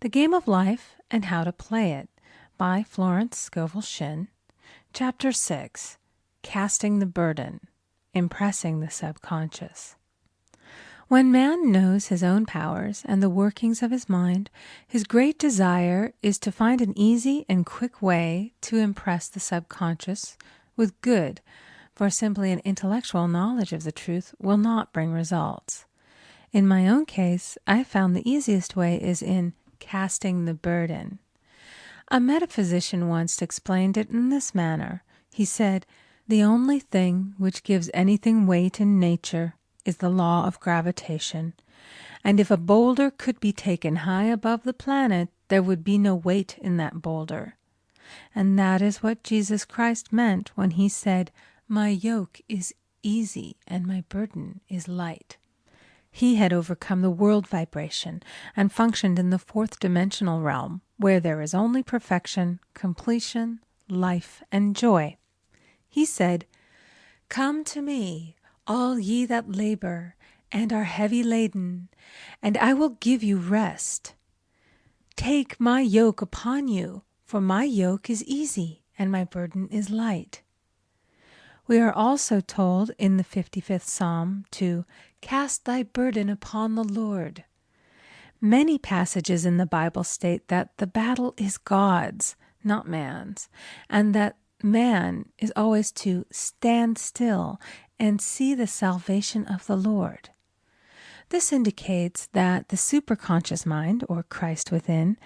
The Game of Life and How to Play It by Florence Scovel Shinn. Chapter 6, Casting the Burden, Impressing the Subconscious. When man knows his own powers and the workings of his mind, his great desire is to find an easy and quick way to impress the subconscious with good, for simply an intellectual knowledge of the truth will not bring results. In my own case, I found the easiest way is in casting the burden. A metaphysician once explained it in this manner. He said, "The only thing which gives anything weight in nature is the law of gravitation, and if a boulder could be taken high above the planet, there would be no weight in that boulder." And that is what Jesus Christ meant when he said, "My yoke is easy and my burden is light." He had overcome the world vibration and functioned in the fourth dimensional realm, where there is only perfection, completion, life, and joy. He said, "Come to me, all ye that labor and are heavy laden, and I will give you rest. Take my yoke upon you, for my yoke is easy and my burden is light." We are also told in the 55th Psalm to cast thy burden upon the Lord. Many passages in the Bible state that the battle is God's, not man's, and that man is always to stand still and see the salvation of the Lord. This indicates that the superconscious mind, or Christ within,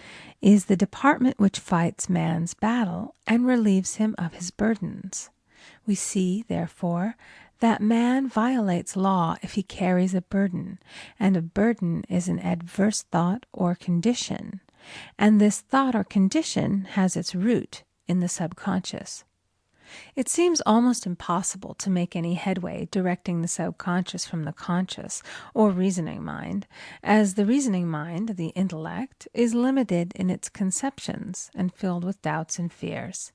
is the department which fights man's battle and relieves him of his burdens. We see, therefore, that man violates law if he carries a burden, and a burden is an adverse thought or condition, and this thought or condition has its root in the subconscious. It seems almost impossible to make any headway directing the subconscious from the conscious or reasoning mind, as the reasoning mind, the intellect, is limited in its conceptions and filled with doubts and fears.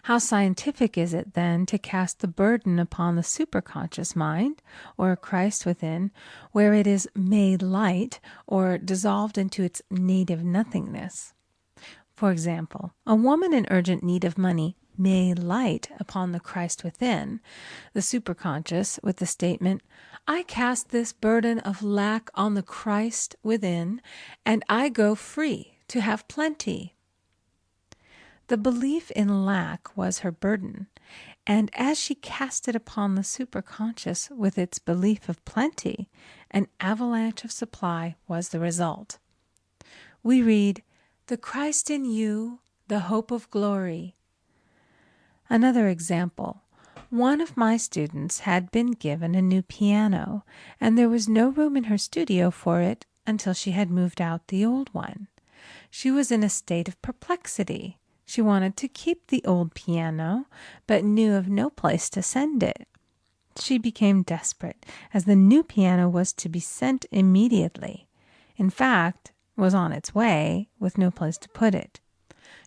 How scientific is it, then, to cast the burden upon the superconscious mind, or Christ within, where it is made light or dissolved into its native nothingness? For example, a woman in urgent need of money may light upon the Christ within, the superconscious, with the statement, "I cast this burden of lack on the Christ within, and I go free to have plenty." The belief in lack was her burden, and as she cast it upon the superconscious with its belief of plenty, an avalanche of supply was the result. We read, "The Christ in you, the hope of glory." Another example. One of my students had been given a new piano, and there was no room in her studio for it until she had moved out the old one. She was in a state of perplexity. She wanted to keep the old piano, but knew of no place to send it. She became desperate, as the new piano was to be sent immediately. In fact, was on its way, with no place to put it.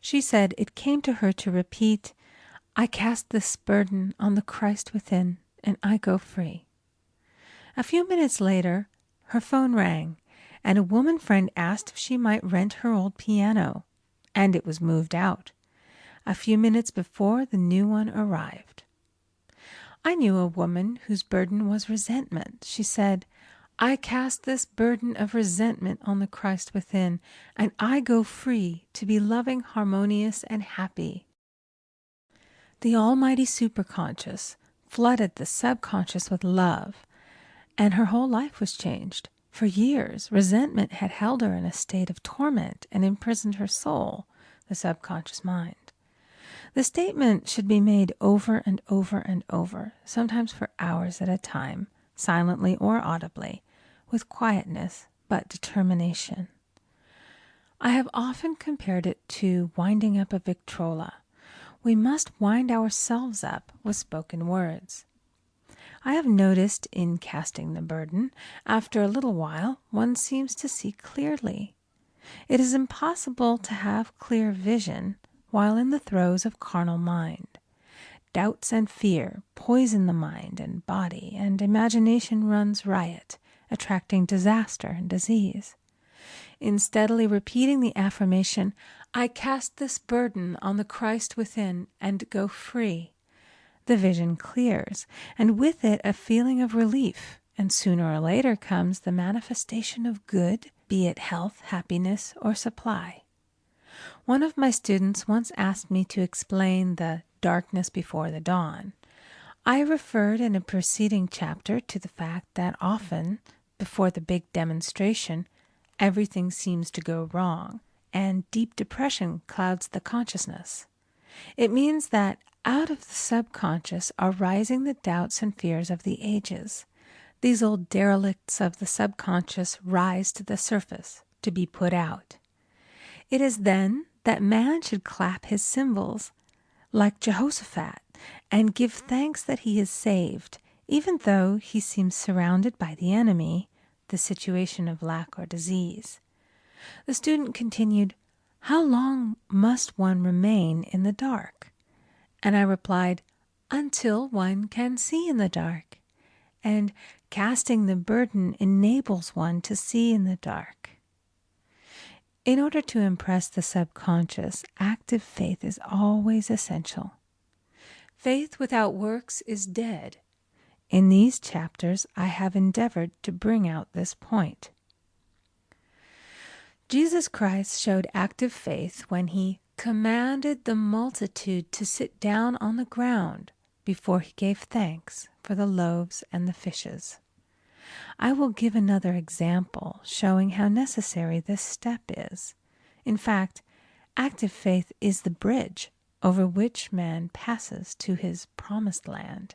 She said it came to her to repeat, "I cast this burden on the Christ within, and I go free." A few minutes later, her phone rang, and a woman friend asked if she might rent her old piano, and it was moved out. A few minutes before, the new one arrived. I knew a woman whose burden was resentment. She said, "I cast this burden of resentment on the Christ within, and I go free to be loving, harmonious, and happy." The almighty superconscious flooded the subconscious with love, and her whole life was changed. For years, resentment had held her in a state of torment and imprisoned her soul, the subconscious mind. The statement should be made over and over and over, sometimes for hours at a time, silently or audibly, with quietness but determination. I have often compared it to winding up a Victrola. We must wind ourselves up with spoken words. I have noticed in casting the burden, after a little while, one seems to see clearly. It is impossible to have clear vision while in the throes of carnal mind. Doubts and fear poison the mind and body, and imagination runs riot, attracting disaster and disease. In steadily repeating the affirmation, "I cast this burden on the Christ within and go free," the vision clears, and with it a feeling of relief, and sooner or later comes the manifestation of good, be it health, happiness, or supply. One of my students once asked me to explain the darkness before the dawn. I referred in a preceding chapter to the fact that often, before the big demonstration, everything seems to go wrong, and deep depression clouds the consciousness. It means that out of the subconscious are rising the doubts and fears of the ages. These old derelicts of the subconscious rise to the surface to be put out. It is then that man should clap his cymbals like Jehoshaphat and give thanks that he is saved, even though he seems surrounded by the enemy, the situation of lack or disease. The student continued, "How long must one remain in the dark?" And I replied, "Until one can see in the dark." And casting the burden enables one to see in the dark. In order to impress the subconscious, active faith is always essential. Faith without works is dead. In these chapters, I have endeavored to bring out this point. Jesus Christ showed active faith when he commanded the multitude to sit down on the ground before he gave thanks for the loaves and the fishes. I will give another example showing how necessary this step is. In fact, active faith is the bridge over which man passes to his promised land.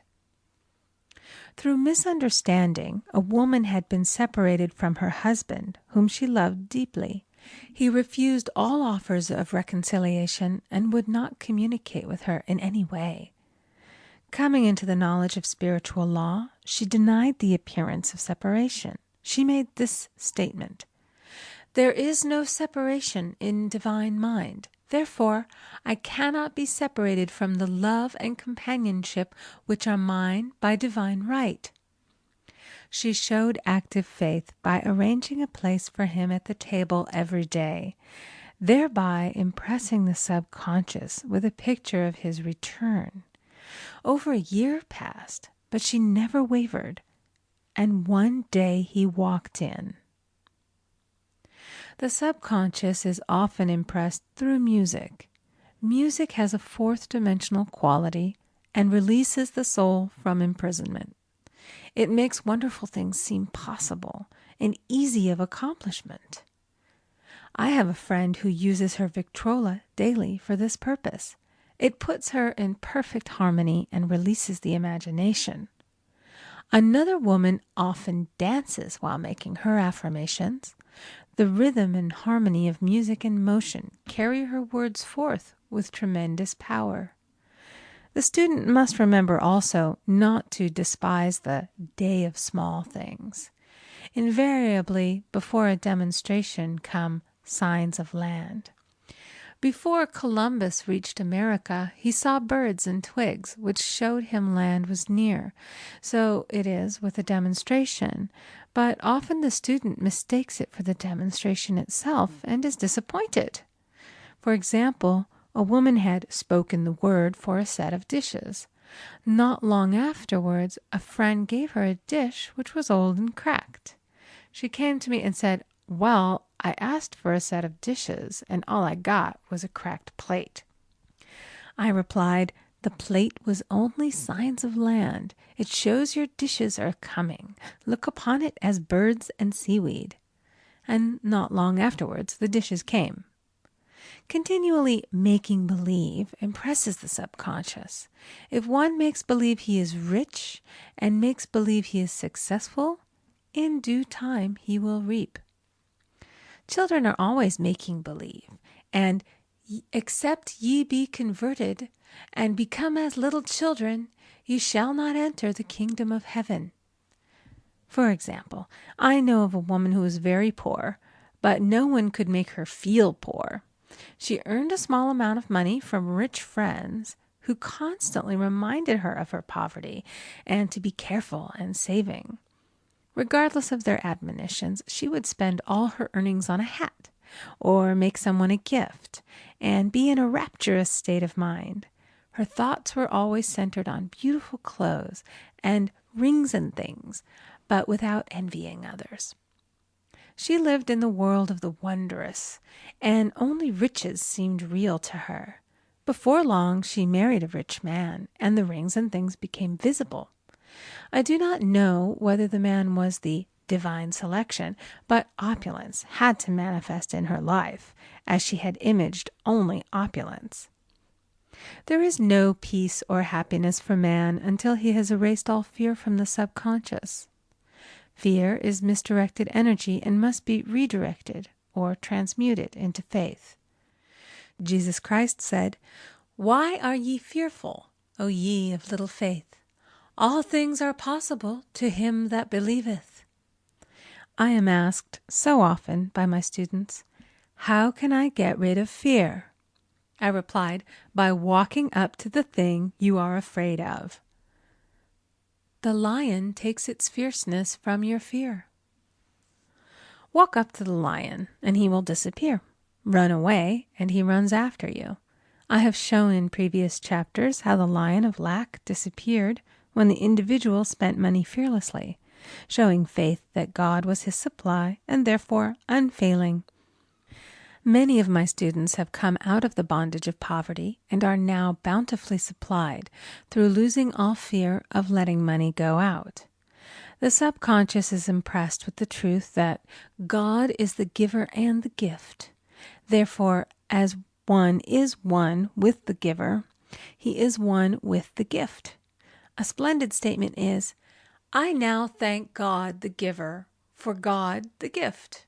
Through misunderstanding, a woman had been separated from her husband, whom she loved deeply. He refused all offers of reconciliation and would not communicate with her in any way. Coming into the knowledge of spiritual law, she denied the appearance of separation. She made this statement: "There is no separation in divine mind. Therefore, I cannot be separated from the love and companionship which are mine by divine right." She showed active faith by arranging a place for him at the table every day, thereby impressing the subconscious with a picture of his return. Over a year passed, but she never wavered, and one day he walked in. The subconscious is often impressed through music. Music has a fourth-dimensional quality and releases the soul from imprisonment. It makes wonderful things seem possible and easy of accomplishment. I have a friend who uses her Victrola daily for this purpose. It puts her in perfect harmony and releases the imagination. Another woman often dances while making her affirmations. The rhythm and harmony of music and motion carry her words forth with tremendous power. The student must remember also not to despise the day of small things. Invariably, before a demonstration come signs of land. Before Columbus reached America, he saw birds and twigs, which showed him land was near. So it is with a demonstration, but often the student mistakes it for the demonstration itself and is disappointed. For example, a woman had spoken the word for a set of dishes. Not long afterwards, a friend gave her a dish which was old and cracked. She came to me and said, "Well, I asked for a set of dishes, and all I got was a cracked plate." I replied, "The plate was only signs of land. It shows your dishes are coming. Look upon it as birds and seaweed." And not long afterwards, the dishes came. Continually making believe impresses the subconscious. If one makes believe he is rich and makes believe he is successful, in due time he will reap. Children are always making believe, and "Except ye be converted and become as little children, ye shall not enter the kingdom of heaven." For example, I know of a woman who was very poor, but no one could make her feel poor. She earned a small amount of money from rich friends who constantly reminded her of her poverty and to be careful and saving. Regardless of their admonitions, she would spend all her earnings on a hat, or make someone a gift, and be in a rapturous state of mind. Her thoughts were always centered on beautiful clothes and rings and things, but without envying others. She lived in the world of the wondrous, and only riches seemed real to her. Before long, she married a rich man, and the rings and things became visible. I do not know whether the man was the divine selection, but opulence had to manifest in her life, as she had imaged only opulence. There is no peace or happiness for man until he has erased all fear from the subconscious. Fear is misdirected energy and must be redirected or transmuted into faith. Jesus Christ said, "Why are ye fearful, O ye of little faith? All things are possible to him that believeth." I am asked so often by my students, "How can I get rid of fear?" I replied, by walking up to the thing you are afraid of. The lion takes its fierceness from your fear. Walk up to the lion, and he will disappear. Run away, and he runs after you. I have shown in previous chapters how the lion of lack disappeared when the individual spent money fearlessly, showing faith that God was his supply and therefore unfailing. Many of my students have come out of the bondage of poverty and are now bountifully supplied through losing all fear of letting money go out. The subconscious is impressed with the truth that God is the giver and the gift. Therefore, as one is one with the giver, he is one with the gift. A splendid statement is, "I now thank God the giver for God the gift."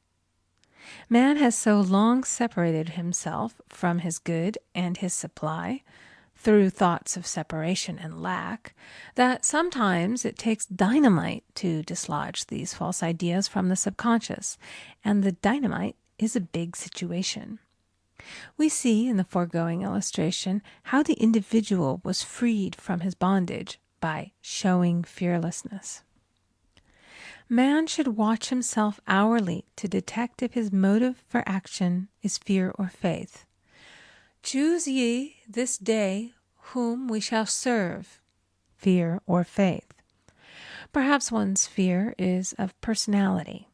Man has so long separated himself from his good and his supply, through thoughts of separation and lack, that sometimes it takes dynamite to dislodge these false ideas from the subconscious, and the dynamite is a big situation. We see in the foregoing illustration how the individual was freed from his bondage by showing fearlessness. Man should watch himself hourly to detect if his motive for action is fear or faith. "Choose ye this day whom we shall serve," fear or faith. Perhaps one's fear is of personality.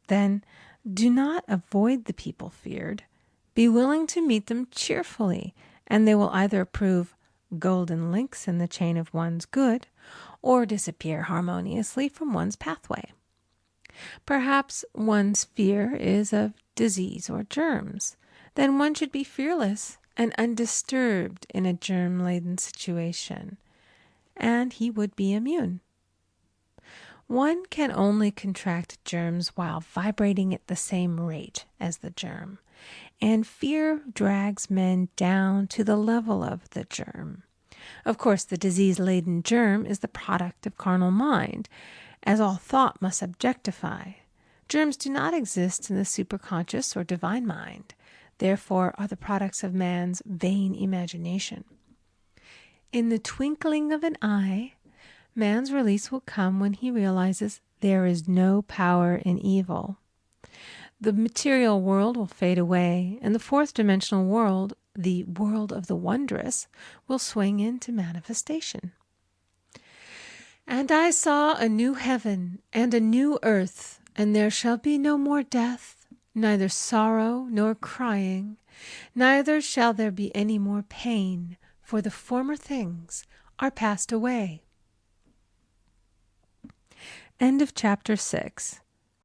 Then do not avoid the people feared. Be willing to meet them cheerfully, and they will either prove golden links in the chain of one's good, or disappear harmoniously from one's pathway. Perhaps one's fear is of disease or germs. Then one should be fearless and undisturbed in a germ-laden situation, and he would be immune. One can only contract germs while vibrating at the same rate as the germ, and fear drags men down to the level of the germ. Of course, the disease-laden germ is the product of carnal mind, as all thought must objectify. Germs do not exist in the superconscious or divine mind, therefore are the products of man's vain imagination. In the twinkling of an eye, man's release will come when he realizes there is no power in evil. The material world will fade away, and the fourth dimensional world, the world of the wondrous, will swing into manifestation. "And I saw a new heaven and a new earth, and there shall be no more death, neither sorrow nor crying, neither shall there be any more pain, for the former things are passed away." End of chapter 6.